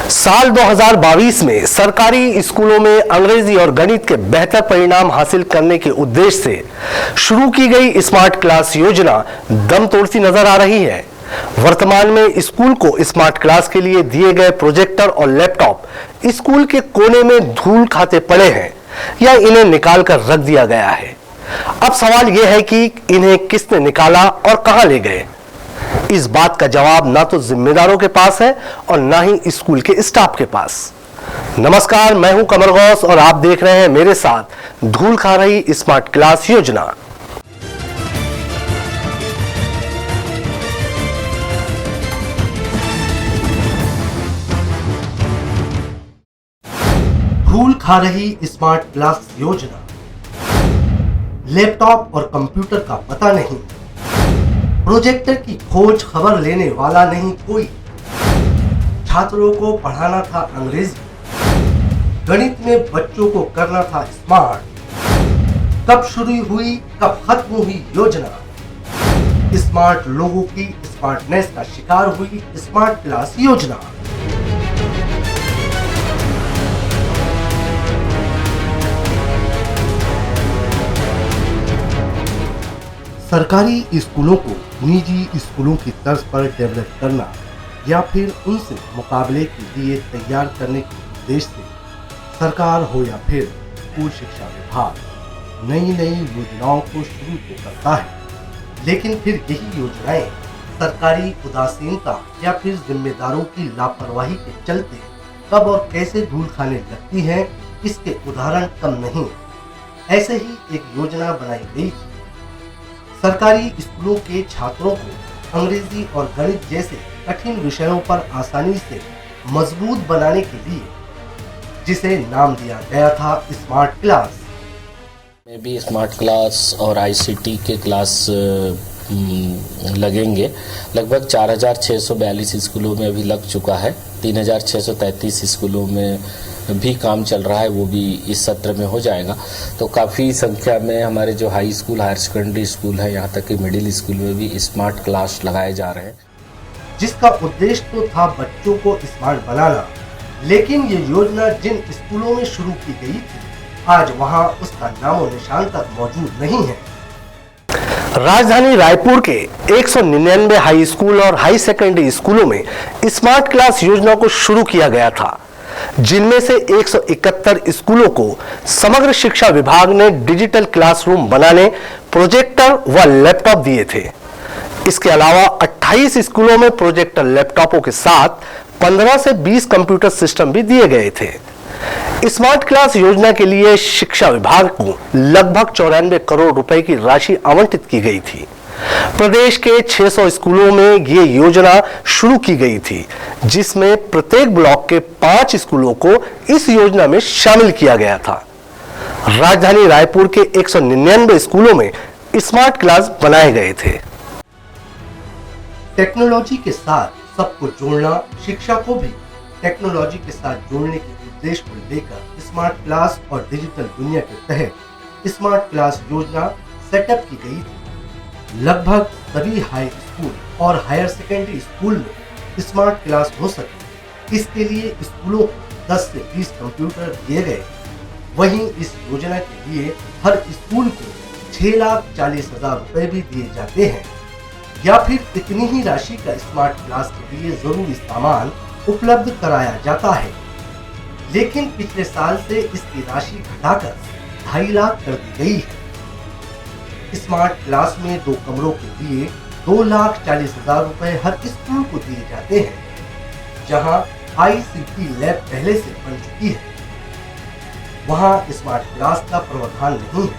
साल 2022 में सरकारी स्कूलों में अंग्रेजी और गणित के बेहतर परिणाम हासिल करने के उद्देश्य से शुरू की गई स्मार्ट क्लास योजना दम तोड़ती नजर आ रही है। वर्तमान में स्कूल को स्मार्ट क्लास के लिए दिए गए प्रोजेक्टर और लैपटॉप स्कूल के कोने में धूल खाते पड़े हैं या इन्हें निकाल कर रख दिया गया है। अब सवाल यह है कि इन्हें किसने निकाला और कहां ले गए। इस बात का जवाब ना तो जिम्मेदारों के पास है और ना ही स्कूल के स्टाफ के पास। नमस्कार, मैं हूं कमर गौस और आप देख रहे हैं मेरे साथ धूल खा रही स्मार्ट क्लास योजना। धूल खा रही स्मार्ट क्लास योजना। लैपटॉप और कंप्यूटर का पता नहीं, प्रोजेक्टर की खोज खबर लेने वाला नहीं कोई। छात्रों को पढ़ाना था अंग्रेजी, गणित में बच्चों को करना था स्मार्ट। कब शुरू हुई कब खत्म हुई योजना। स्मार्ट लोगों की स्मार्टनेस का शिकार हुई स्मार्ट क्लास योजना। सरकारी स्कूलों को निजी स्कूलों की तर्ज पर डेवलप करना या फिर उनसे मुकाबले के लिए तैयार करने के उद्देश्य से सरकार हो या फिर स्कूल शिक्षा विभाग नई नई योजनाओं को शुरू तो करता है, लेकिन फिर यही योजनाएं सरकारी उदासीनता या फिर जिम्मेदारों की लापरवाही के चलते कब और कैसे धूल खाने लगती हैं, इसके उदाहरण कम नहीं। ऐसे ही एक योजना बनाई गई थी सरकारी स्कूलों के छात्रों को अंग्रेजी और गणित जैसे कठिन विषयों पर आसानी से मजबूत बनाने के लिए, जिसे नाम दिया गया था स्मार्ट क्लास। में भी स्मार्ट क्लास और आईसीटी के क्लास लगेंगे। लगभग 4642 स्कूलों में अभी लग चुका है। 3633 स्कूलों में भी काम चल रहा है, वो भी इस सत्र में हो जाएगा। तो काफ़ी संख्या में हमारे जो high school, higher secondary school है, यहाँ तक कि मिडिल स्कूल में भी स्मार्ट क्लास लगाए जा रहे हैं, जिसका उद्देश्य तो था बच्चों को स्मार्ट बनाना। लेकिन ये योजना जिन स्कूलों में शुरू की गई थी, आज वहाँ उसका नामो निशान तक मौजूद नहीं है। राजधानी रायपुर के 199 हाई स्कूल और हाई सेकेंडरी स्कूलों में स्मार्ट क्लास योजना को शुरू किया गया था, जिनमें से 171 स्कूलों को समग्र शिक्षा विभाग ने डिजिटल क्लासरूम बनाने प्रोजेक्टर व लैपटॉप दिए थे। इसके अलावा 28 स्कूलों में प्रोजेक्टर लैपटॉपों के साथ 15 से 20 कंप्यूटर सिस्टम भी दिए गए थे। स्मार्ट क्लास योजना के लिए शिक्षा विभाग को लगभग 94 करोड़ रुपए की राशि आवंटित की गई थी। प्रदेश के 600 स्कूलों में ये योजना शुरू की गई थी, जिसमें प्रत्येक ब्लॉक के 5 स्कूलों को इस योजना में शामिल किया गया था। राजधानी रायपुर के 199 स्कूलों में स्मार्ट क्लास बनाए गए थे। टेक्नोलॉजी के साथ सबको जोड़ना, शिक्षा को भी टेक्नोलॉजी के साथ जोड़ने के उद्देश्य को लेकर स्मार्ट क्लास और डिजिटल दुनिया के तहत स्मार्ट क्लास योजना सेटअप की गई थी। लगभग सभी हाई स्कूल और हायर सेकेंडरी स्कूल में स्मार्ट क्लास हो सके, इसके लिए स्कूलों को 10 से 20 कंप्यूटर दिए गए। वहीं इस योजना के लिए हर स्कूल को 6,40,000 रुपए भी दिए जाते हैं, या फिर इतनी ही राशि का स्मार्ट क्लास के लिए जरूरी सामान उपलब्ध कराया जाता है। लेकिन पिछले साल से इसकी राशि घटाकर 2.5 लाख कर दी गई है। स्मार्ट क्लास में 2 कमरों के लिए 2,40,000 रुपए हर स्कूल को दिए जाते हैं, जहां आईसीटी लैब पहले से बन चुकी है। वहां स्मार्ट क्लास का प्रावधान नहीं है।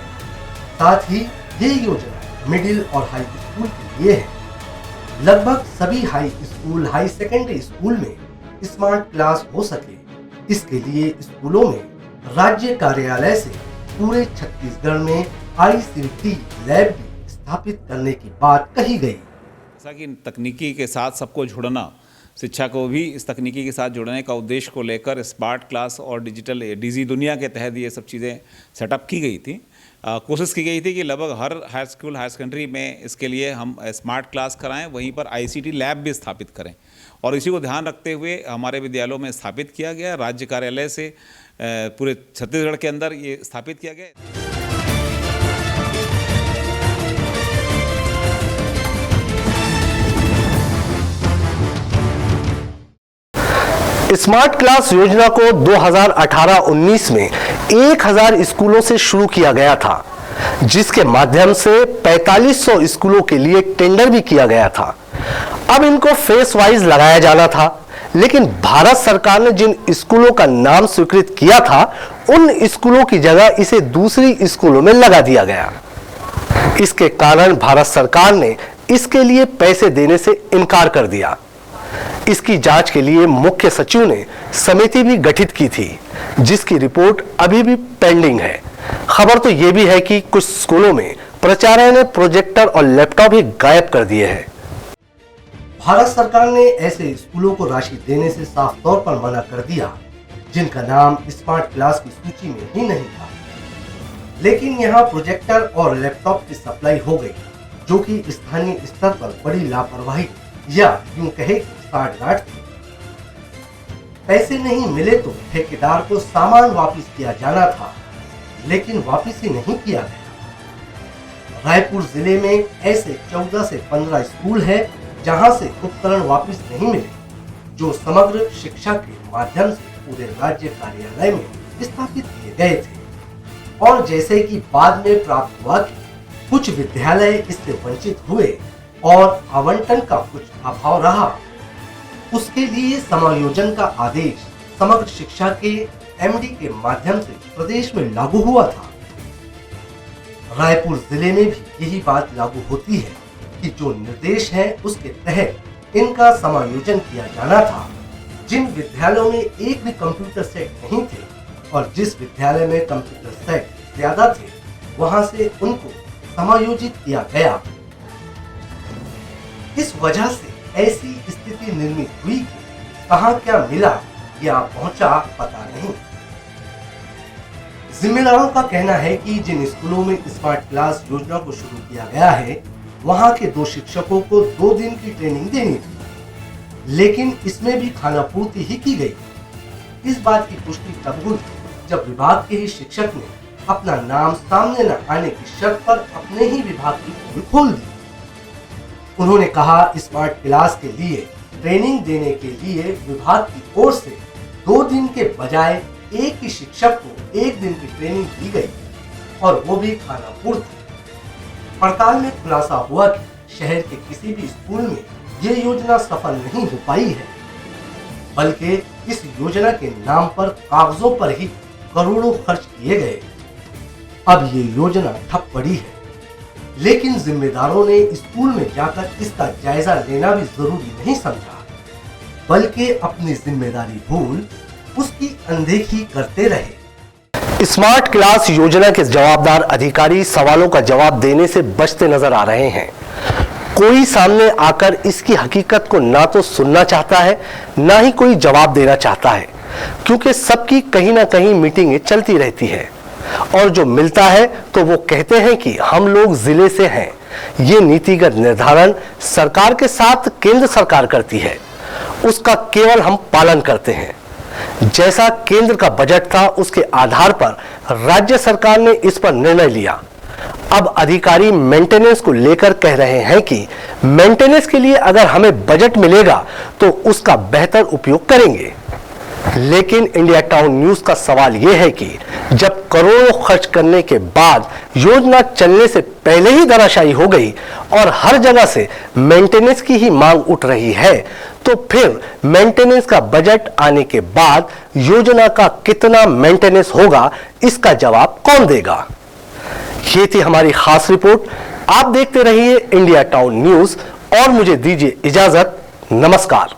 साथ ही ये योजना मिडिल और हाई स्कूल के लिए है। लगभग सभी high school, high secondary school में स्मार्ट क्लास हो सके, इसके लिए स्कूलों में राज्य कार्यालय से पूरे छत्तीसगढ़ में आईसीटी लैब भी स्थापित करने की बात कही गई। जैसा कि तकनीकी के साथ सबको जुड़ना, शिक्षा को भी इस तकनीकी के साथ जुड़ने का उद्देश्य को लेकर स्मार्ट क्लास और डिजिटल डीजी दुनिया के तहत ये सब चीज़ें सेटअप की गई थी। कोशिश की गई थी कि लगभग हर हाई स्कूल, हायर सेकेंडरी में इसके लिए हम स्मार्ट क्लास कराएं, वहीं पर आईसीटी लैब भी स्थापित करें। और इसी को ध्यान रखते हुए हमारे विद्यालयों में स्थापित किया गया। राज्य कार्यालय से पूरे छत्तीसगढ़ के अंदर ये स्थापित किया गया। स्मार्ट क्लास योजना को 2018-19 में 1000 स्कूलों से शुरू किया गया था, जिसके माध्यम से 4500 स्कूलों के लिए टेंडर भी किया गया था। अब इनको फेस वाइज लगाया जाना था, लेकिन भारत सरकार ने जिन स्कूलों का नाम स्वीकृत किया था, उन स्कूलों की जगह इसे दूसरी स्कूलों में लगा दिया गया। इसके कारण भारत सरकार ने इसके लिए पैसे देने से इनकार कर दिया। इसकी जांच के लिए मुख्य सचिव ने समिति भी गठित की थी, जिसकी रिपोर्ट अभी भी पेंडिंग है। खबर तो यह भी है कि कुछ स्कूलों में प्राचार्य ने प्रोजेक्टर और लैपटॉप ही गायब कर दिए हैं। भारत सरकार ने ऐसे स्कूलों को राशि देने से साफ तौर पर मना कर दिया, जिनका नाम स्मार्ट क्लास की सूची में ही नहीं था। लेकिन यहाँ प्रोजेक्टर और लैपटॉप की सप्लाई हो गई, जो कि स्थानीय स्तर पर बड़ी लापरवाही या यूं कहे कि साठगांठ थी। पैसे नहीं मिले तो ठेकेदार को सामान वापस किया जाना था, लेकिन वापस ही नहीं किया गया। रायपुर जिले में ऐसे 14 से 15 स्कूल हैं, जहां से उपकरण वापस नहीं मिले, जो समग्र शिक्षा के माध्यम से पूरे राज्य कार्यालय में स्थापित किए गए थे। और जैसे कि बाद में प्राप्त हुआ कि कुछ विद्यालय इससे वंचित हुए और आवंटन का कुछ अभाव रहा, उसके लिए समायोजन का आदेश समग्र शिक्षा के एमडी के माध्यम से प्रदेश में लागू हुआ था। रायपुर जिले में भी यही बात लागू होती है कि जो निर्देश है उसके तहत इनका समायोजन किया जाना था। जिन विद्यालयों में एक भी कंप्यूटर सेट नहीं थे और जिस विद्यालय में कंप्यूटर सेट ज्यादा थे, वहां से उनको समायोजित किया गया। इस वजह से ऐसी स्थिति निर्मित हुई कि कहां क्या मिला या पहुंचा पता नहीं। जिम्मेदारों का कहना है कि जिन स्कूलों में स्मार्ट क्लास योजना को शुरू किया गया है, वहां के 2 शिक्षकों को 2 दिन की ट्रेनिंग देनी थी, लेकिन इसमें भी खानापूर्ति ही की गई। इस बात की पुष्टि तब हुई जब विभाग के ही शिक्षक ने अपना नाम सामने न आने की शर्त पर अपने ही विभाग की पोल खोल दी। उन्होंने कहा, स्मार्ट क्लास के लिए ट्रेनिंग देने के लिए विभाग की ओर से 2 दिन के बजाय एक ही शिक्षक को 1 दिन की ट्रेनिंग दी गई, और वो भी खानापूर्ति। पड़ताल में खुलासा हुआ कि शहर के किसी भी स्कूल में ये योजना सफल नहीं हो पाई है, बल्कि इस योजना के नाम पर कागजों पर ही करोड़ों खर्च किए गए। अब ये योजना ठप पड़ी है, लेकिन जिम्मेदारों ने स्कूल में जाकर इसका जायजा लेना भी जरूरी नहीं समझा, बल्कि अपनी जिम्मेदारी भूल उसकी अनदेखी करते रहे। स्मार्ट क्लास योजना के जवाबदार अधिकारी सवालों का जवाब देने से बचते नजर आ रहे हैं। कोई सामने आकर इसकी हकीकत को ना तो सुनना चाहता है, ना ही कोई जवाब देना चाहता है, क्योंकि सबकी कहीं ना कहीं मीटिंगें चलती रहती है, और जो मिलता है तो वो कहते हैं कि हम लोग जिले से हैं। ये नीतिगत निर्धारण सरकार के साथ केंद्र सरकार करती है, उसका केवल हम पालन करते हैं। जैसा केंद्र का बजट था, उसके आधार पर राज्य सरकार ने इस पर निर्णय लिया। अब अधिकारी मेंटेनेंस को लेकर कह रहे हैं कि मेंटेनेंस के लिए अगर हमें बजट मिलेगा तो उसका बेहतर उपयोग करेंगे। लेकिन इंडिया टाउन न्यूज का सवाल यह है कि जब करोड़ों खर्च करने के बाद योजना चलने से पहले ही धराशायी हो गई और हर जगह से मेंटेनेंस की ही मांग उठ रही है, तो फिर मेंटेनेंस का बजट आने के बाद योजना का कितना मेंटेनेंस होगा, इसका जवाब कौन देगा? ये थी हमारी खास रिपोर्ट। आप देखते रहिए इंडिया टाउन न्यूज और मुझे दीजिए इजाजत। नमस्कार।